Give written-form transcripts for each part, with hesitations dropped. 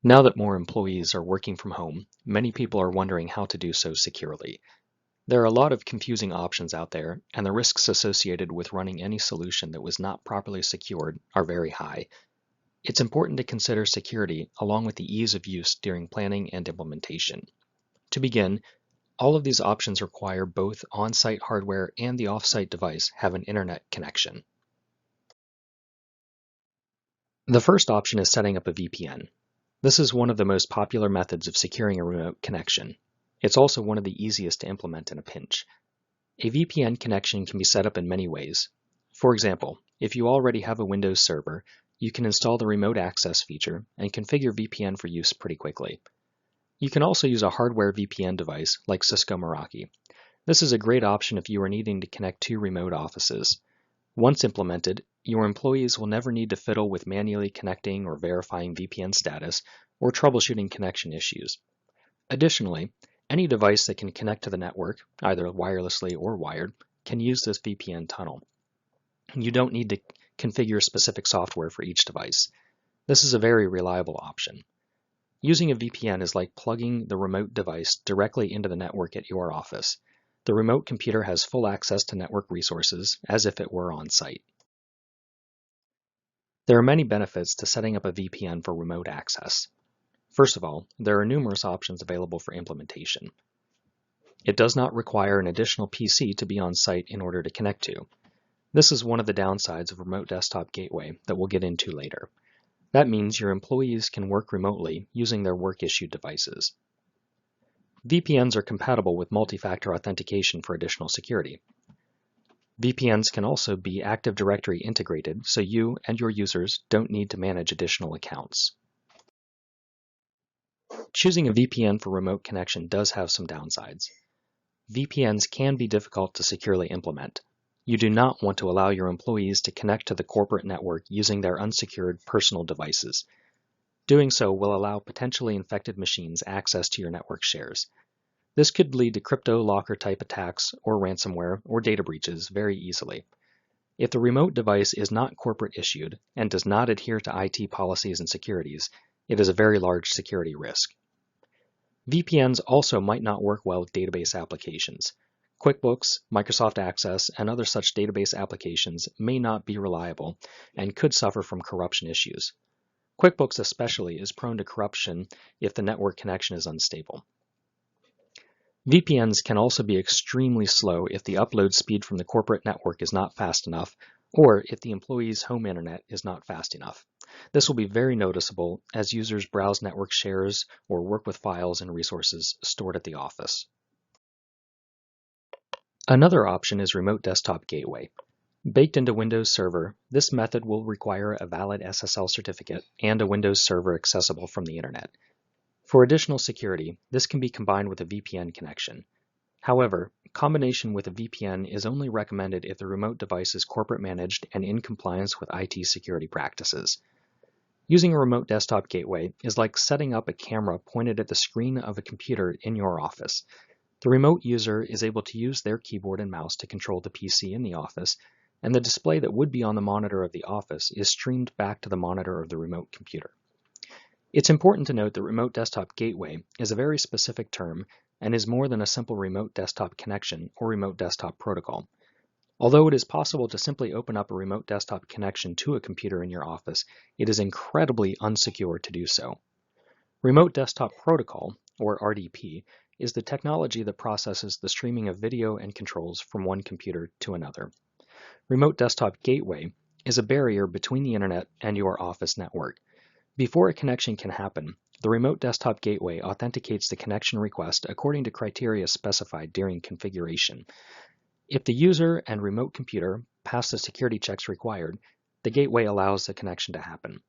Now that more employees are working from home, many people are wondering how to do so securely. There are a lot of confusing options out there, and the risks associated with running any solution that was not properly secured are very high. It's important to consider security along with the ease of use during planning and implementation. To begin, all of these options require both on-site hardware and the off-site device have an internet connection. The first option is setting up a VPN. This is one of the most popular methods of securing a remote connection. It's also one of the easiest to implement in a pinch. A VPN connection can be set up in many ways. For example, if you already have a Windows server, you can install the remote access feature and configure VPN for use pretty quickly. You can also use a hardware VPN device like Cisco Meraki. This is a great option if you are needing to connect to remote offices. Once implemented, your employees will never need to fiddle with manually connecting or verifying VPN status or troubleshooting connection issues. Additionally, any device that can connect to the network, either wirelessly or wired, can use this VPN tunnel. You don't need to configure specific software for each device. This is a very reliable option. Using a VPN is like plugging the remote device directly into the network at your office. The remote computer has full access to network resources as if it were on site. There are many benefits to setting up a VPN for remote access. First of all, there are numerous options available for implementation. It does not require an additional PC to be on site in order to connect to. This is one of the downsides of Remote Desktop Gateway that we'll get into later. That means your employees can work remotely using their work-issued devices. VPNs are compatible with multi-factor authentication for additional security. VPNs can also be Active Directory integrated, so you and your users don't need to manage additional accounts. Choosing a VPN for remote connection does have some downsides. VPNs can be difficult to securely implement. You do not want to allow your employees to connect to the corporate network using their unsecured personal devices. Doing so will allow potentially infected machines access to your network shares. This could lead to crypto locker type attacks or ransomware or data breaches very easily. If the remote device is not corporate issued and does not adhere to IT policies and securities, it is a very large security risk. VPNs also might not work well with database applications. QuickBooks, Microsoft Access, and other such database applications may not be reliable and could suffer from corruption issues. QuickBooks especially is prone to corruption if the network connection is unstable. VPNs can also be extremely slow if the upload speed from the corporate network is not fast enough, or if the employee's home internet is not fast enough. This will be very noticeable as users browse network shares or work with files and resources stored at the office. Another option is Remote Desktop Gateway. Baked into Windows Server, this method will require a valid SSL certificate and a Windows Server accessible from the internet. For additional security, this can be combined with a VPN connection. However, combination with a VPN is only recommended if the remote device is corporate managed and in compliance with IT security practices. Using a remote desktop gateway is like setting up a camera pointed at the screen of a computer in your office. The remote user is able to use their keyboard and mouse to control the PC in the office, and the display that would be on the monitor of the office is streamed back to the monitor of the remote computer. It's important to note that Remote Desktop Gateway is a very specific term and is more than a simple remote desktop connection or remote desktop protocol. Although it is possible to simply open up a remote desktop connection to a computer in your office, it is incredibly unsecure to do so. Remote Desktop Protocol, or RDP, is the technology that processes the streaming of video and controls from one computer to another. Remote Desktop Gateway is a barrier between the internet and your office network. Before a connection can happen, the Remote Desktop Gateway authenticates the connection request according to criteria specified during configuration. If the user and remote computer pass the security checks required, the gateway allows the connection to happen.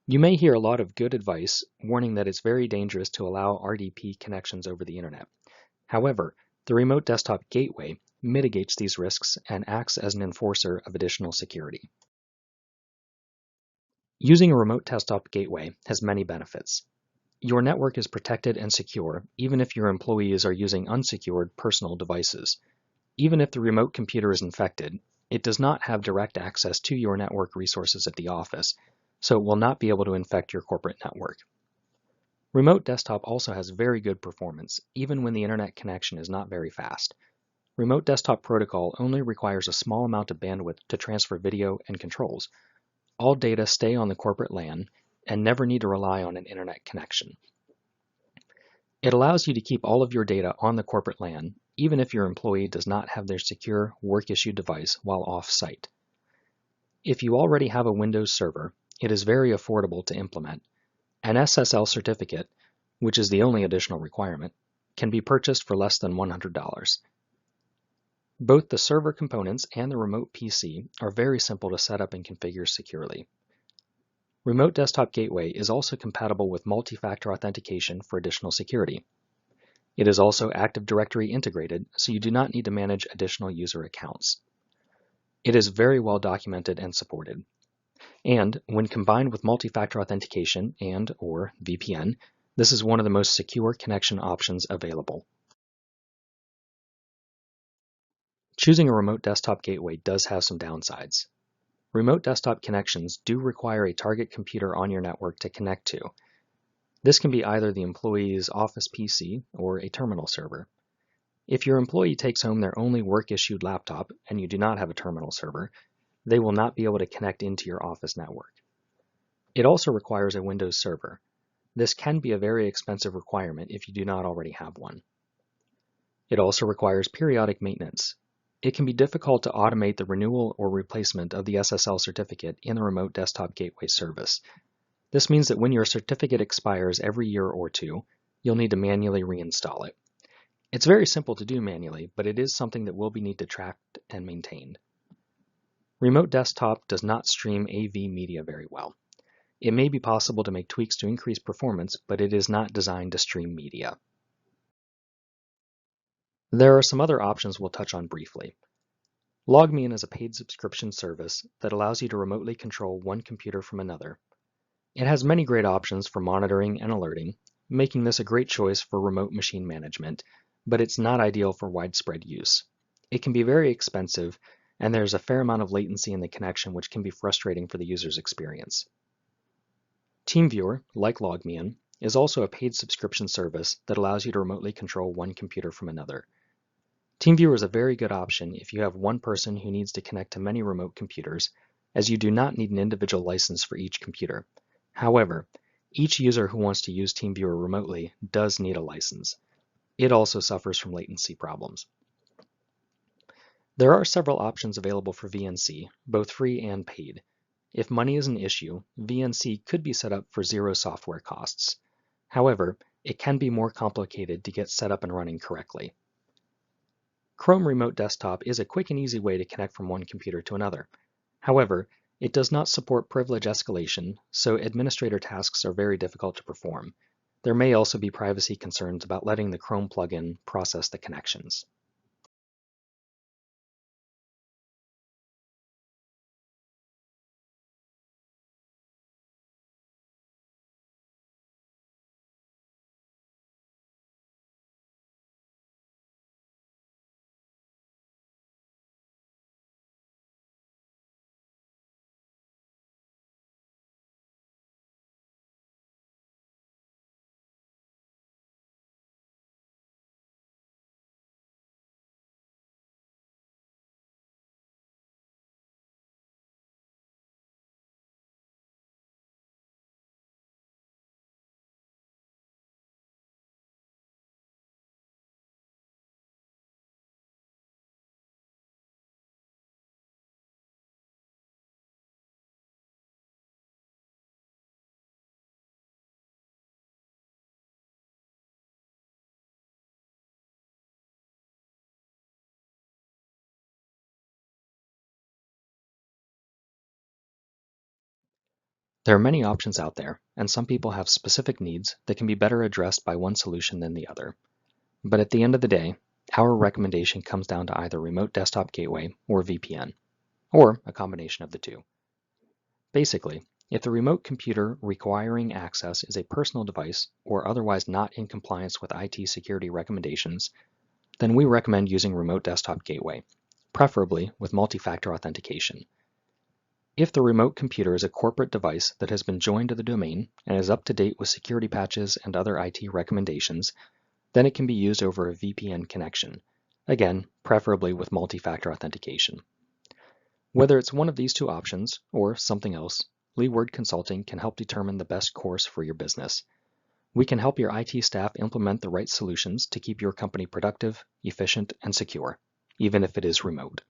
You may hear a lot of good advice warning that it's very dangerous to allow RDP connections over the internet. However, the Remote Desktop Gateway mitigates these risks and acts as an enforcer of additional security. Using a remote desktop gateway has many benefits. Your network is protected and secure even if your employees are using unsecured personal devices. Even if the remote computer is infected, it does not have direct access to your network resources at the office, so it will not be able to infect your corporate network. Remote Desktop also has very good performance, even when the internet connection is not very fast. Remote Desktop Protocol only requires a small amount of bandwidth to transfer video and controls. All data stay on the corporate LAN and never need to rely on an internet connection. It allows you to keep all of your data on the corporate LAN, even if your employee does not have their secure work-issued device while off-site. If you already have a Windows server, it is very affordable to implement. An SSL certificate, which is the only additional requirement, can be purchased for less than $100. Both the server components and the remote PC are very simple to set up and configure securely. Remote Desktop Gateway is also compatible with multi-factor authentication for additional security. It is also Active Directory integrated, so you do not need to manage additional user accounts. It is very well documented and supported. And when combined with multi-factor authentication and/or VPN, this is one of the most secure connection options available. Choosing a remote desktop gateway does have some downsides. Remote desktop connections do require a target computer on your network to connect to. This can be either the employee's office PC or a terminal server. If your employee takes home their only work-issued laptop and you do not have a terminal server, they will not be able to connect into your office network. It also requires a Windows server. This can be a very expensive requirement if you do not already have one. It also requires periodic maintenance. It can be difficult to automate the renewal or replacement of the SSL certificate in the Remote Desktop Gateway service. This means that when your certificate expires every year or two, you'll need to manually reinstall it. It's very simple to do manually, but it is something that will be need to tracked and maintained. Remote Desktop does not stream AV media very well. It may be possible to make tweaks to increase performance, but it is not designed to stream media. There are some other options we'll touch on briefly. LogMeIn is a paid subscription service that allows you to remotely control one computer from another. It has many great options for monitoring and alerting, making this a great choice for remote machine management, but it's not ideal for widespread use. It can be very expensive, and there's a fair amount of latency in the connection which can be frustrating for the user's experience. TeamViewer, like LogMeIn, is also a paid subscription service that allows you to remotely control one computer from another. TeamViewer is a very good option if you have one person who needs to connect to many remote computers, as you do not need an individual license for each computer. However, each user who wants to use TeamViewer remotely does need a license. It also suffers from latency problems. There are several options available for VNC, both free and paid. If money is an issue, VNC could be set up for zero software costs. However, it can be more complicated to get set up and running correctly. Chrome Remote Desktop is a quick and easy way to connect from one computer to another. However, it does not support privilege escalation, so administrator tasks are very difficult to perform. There may also be privacy concerns about letting the Chrome plugin process the connections. There are many options out there, and some people have specific needs that can be better addressed by one solution than the other. But at the end of the day, our recommendation comes down to either Remote Desktop Gateway or VPN, or a combination of the two. Basically, if the remote computer requiring access is a personal device or otherwise not in compliance with IT security recommendations, then we recommend using Remote Desktop Gateway, preferably with multi-factor authentication. If the remote computer is a corporate device that has been joined to the domain and is up to date with security patches and other IT recommendations, then it can be used over a VPN connection, again, preferably with multi-factor authentication. Whether it's one of these two options or something else, Leeward Consulting can help determine the best course for your business. We can help your IT staff implement the right solutions to keep your company productive, efficient, and secure, even if it is remote.